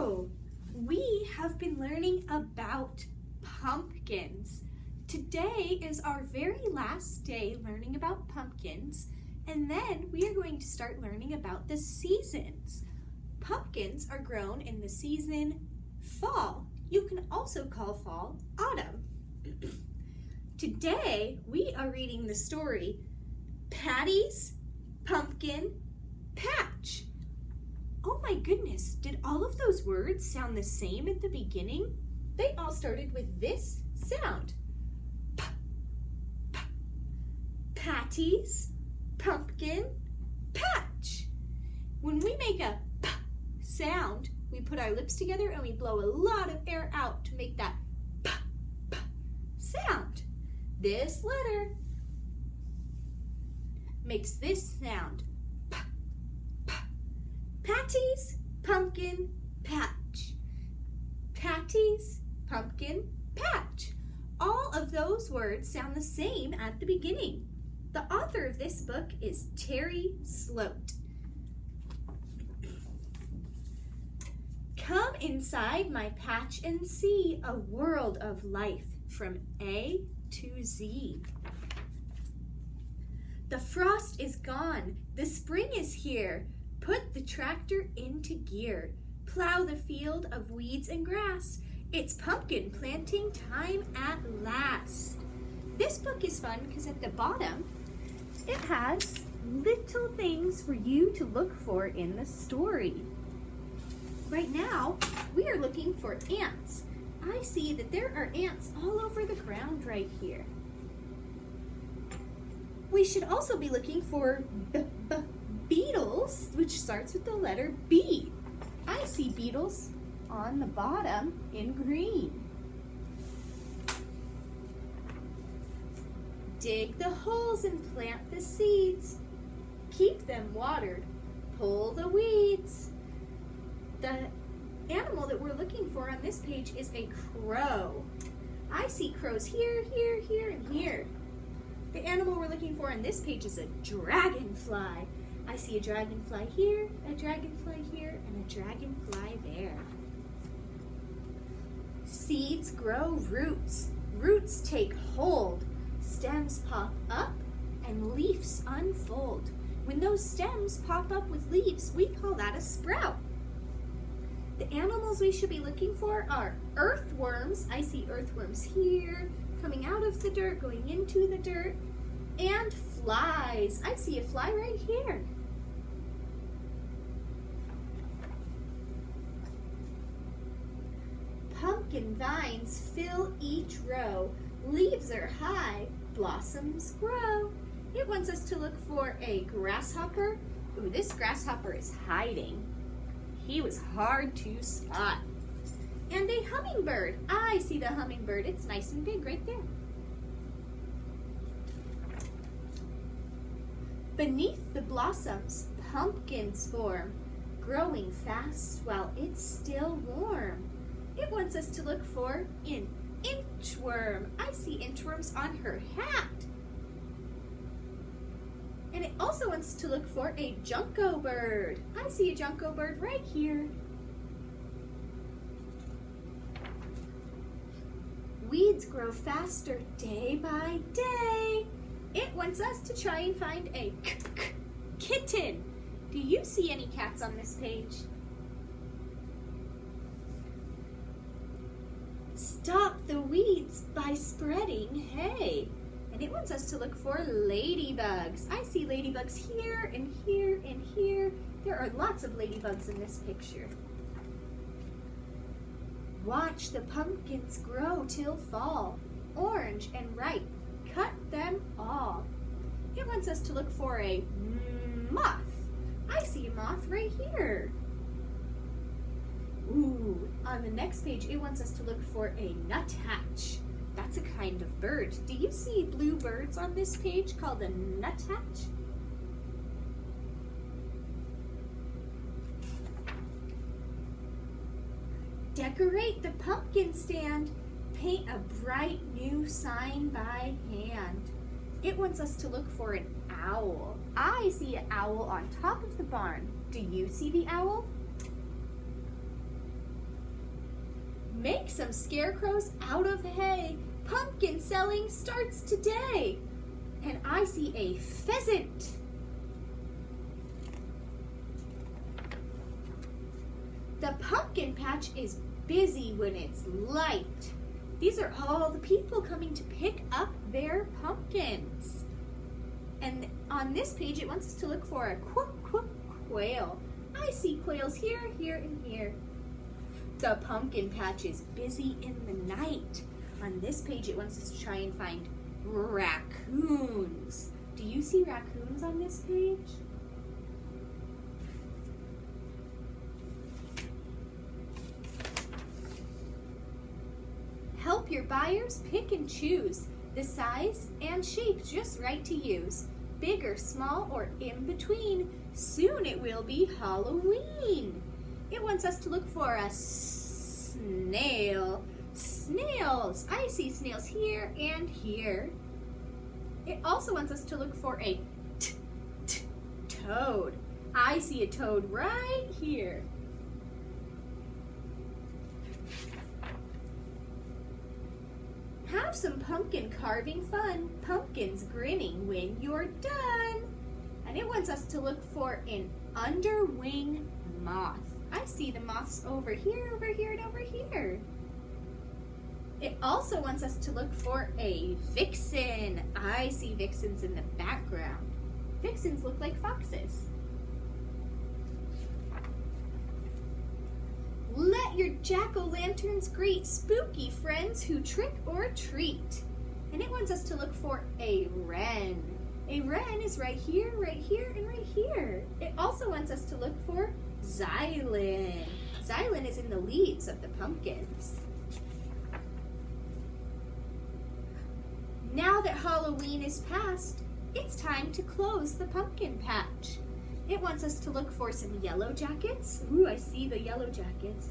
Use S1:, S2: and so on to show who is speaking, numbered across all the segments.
S1: Hello! We have been learning about pumpkins. Today is our very last day learning about pumpkins, and then we are going to start learning about the seasons. Pumpkins are grown in the season fall. You can also call fall autumn. Today we are reading the story Patty's Pumpkin Patch. Oh my goodness, did all of those words sound the same at the beginning? They all started with this sound. P, p. Patty's Pumpkin Patch. When we make a p sound, we put our lips together and we blow a lot of air out to make that p, p sound. This letter makes this sound. Patty's Pumpkin Patch. Patty's Pumpkin Patch. All of those words sound the same at the beginning. The author of this book is Terry Sloat. Come inside my patch and see a world of life from A to Z. The frost is gone, the spring is here. Put the tractor into gear. Plow the field of weeds and grass. It's pumpkin planting time at last. This book is fun because at the bottom, it has little things for you to look for in the story. Right now, we are looking for ants. I see that there are ants all over the ground right here. We should also be looking for beetles, which starts with the letter B. I see beetles on the bottom in green. Dig the holes and plant the seeds. Keep them watered. Pull the weeds. The animal that we're looking for on this page is a crow. I see crows here, here, here, and here. The animal we're looking for on this page is a dragonfly. I see a dragonfly here, and a dragonfly there. Seeds grow roots. Roots take hold. Stems pop up and leaves unfold. When those stems pop up with leaves, we call that a sprout. The animals we should be looking for are earthworms. I see earthworms here, coming out of the dirt, going into the dirt, and flies. I see a fly right here. Pumpkin vines fill each row. Leaves are high, blossoms grow. It wants us to look for a grasshopper. Ooh, this grasshopper is hiding. He was hard to spot. And a hummingbird. I see the hummingbird. It's nice and big right there. Beneath the blossoms, pumpkins form, growing fast while it's still warm. It wants us to look for an inchworm. I see inchworms on her hat. And it also wants to look for a junco bird. I see a junco bird right here. Weeds grow faster day by day. It wants us to try and find a kitten. Do you see any cats on this page? Stop the weeds by spreading hay. And it wants us to look for ladybugs. I see ladybugs here and here and here. There are lots of ladybugs in this picture. Watch the pumpkins grow till fall, orange and ripe. Cut them all. It wants us to look for a moth. I see a moth right here. Ooh, on the next page, it wants us to look for a nuthatch. That's a kind of bird. Do you see blue birds on this page called a nuthatch? Decorate the pumpkin stand. Paint a bright new sign by hand. It wants us to look for an owl. I see an owl on top of the barn. Do you see the owl? Make some scarecrows out of hay. Pumpkin selling starts today. And I see a pheasant. The pumpkin patch is busy when it's light. These are all the people coming to pick up their pumpkins. And on this page, it wants us to look for a quail. I see quails here, here, and here. The pumpkin patch is busy in the night. On this page, it wants us to try and find raccoons. Do you see raccoons on this page? Help your buyers pick and choose the size and shape just right to use. Big or small or in between. Soon it will be Halloween. It wants us to look for a snail. Snails. I see snails here and here. It also wants us to look for a toad. I see a toad right here. Have some pumpkin carving fun. Pumpkins grinning when you're done. And it wants us to look for an underwing moth. I see the moths over here, and over here. It also wants us to look for a vixen. I see vixens in the background. Vixens look like foxes. Let your jack-o'-lanterns greet spooky friends who trick or treat. And it wants us to look for a wren. A wren is right here, and right here. It also wants us to look for Xylem. Xylem is in the leaves of the pumpkins. Now that Halloween is past, it's time to close the pumpkin patch. It wants us to look for some yellow jackets. Ooh, I see the yellow jackets.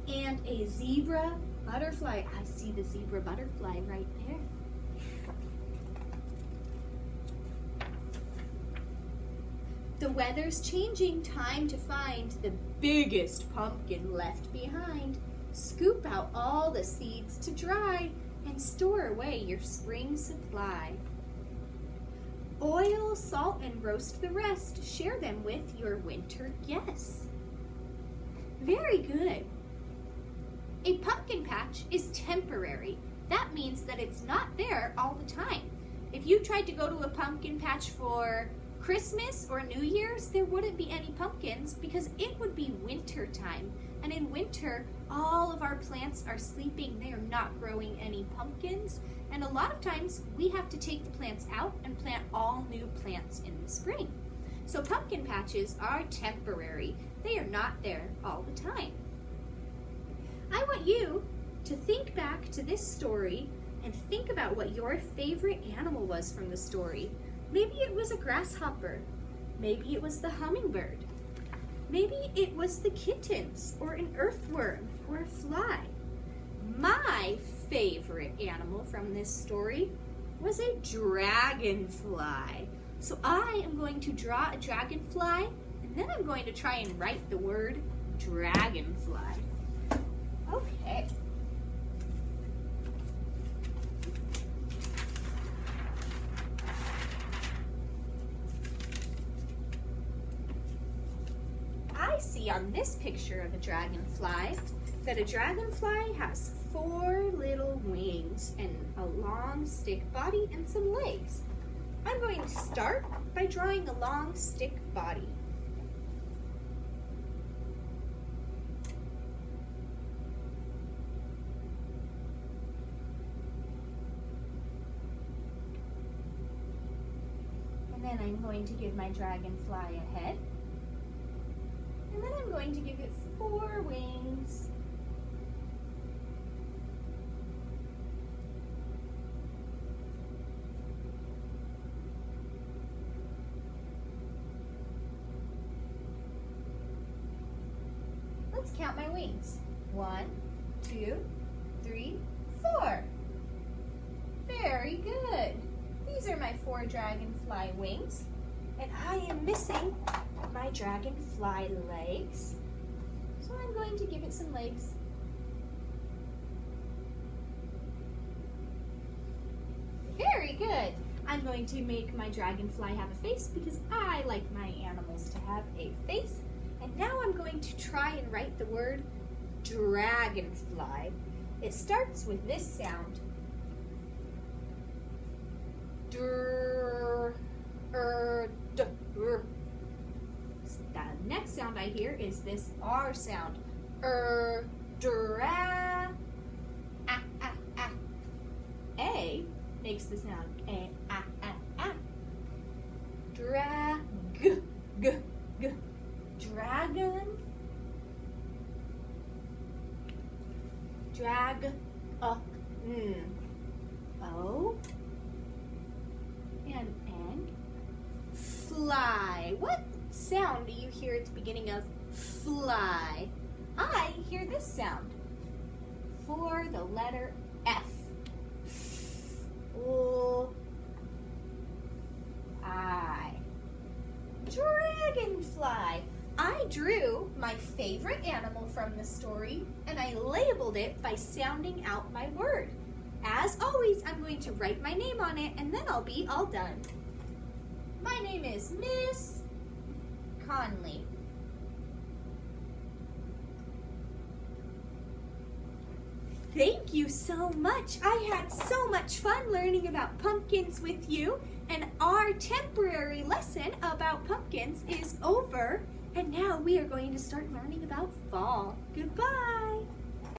S1: And a zebra butterfly. I see the zebra butterfly right there. The weather's changing, time to find the biggest pumpkin left behind. Scoop out all the seeds to dry and store away your spring supply. Oil, salt, and roast the rest. Share them with your winter guests. Very good. A pumpkin patch is temporary. That means that it's not there all the time. If you tried to go to a pumpkin patch for Christmas or New Year's, there wouldn't be any pumpkins because it would be winter time. And in winter, all of our plants are sleeping. They are not growing any pumpkins. And a lot of times, we have to take the plants out and plant all new plants in the spring. So pumpkin patches are temporary. They are not there all the time. I want you to think back to this story and think about what your favorite animal was from the story. Maybe it was a grasshopper. Maybe it was the hummingbird. Maybe it was the kittens or an earthworm or a fly. My favorite animal from this story was a dragonfly. So I am going to draw a dragonfly and then I'm going to try and write the word dragonfly. Okay. I see on this picture of a dragonfly that a dragonfly has 4 little wings and a long stick body and some legs. I'm going to start by drawing a long stick body. And then I'm going to give my dragonfly a head. And then I'm going to give it 4 wings. Let's count my wings. 1, 2, 3, 4. Very good. These are my 4 dragonfly wings. And I am missing my dragonfly legs. So I'm going to give it some legs. good. I'm going to make my dragonfly have a face because I like my animals to have a face. And now I'm going to try and write the word dragonfly. It starts with this sound. The next sound I hear is this R sound. A makes the sound A, Dragon. O and N. Fly. What sound do you hear at the beginning of fly? I hear this sound for the letter F. I. Dragonfly. I drew my favorite animal from the story and I labeled it by sounding out my word. As always, I'm going to write my name on it and then I'll be all done. My name is Miss Conley. Thank you so much. I had so much fun learning about pumpkins with you, and our temporary lesson about pumpkins is over, and now we are going to start learning about fall. Goodbye.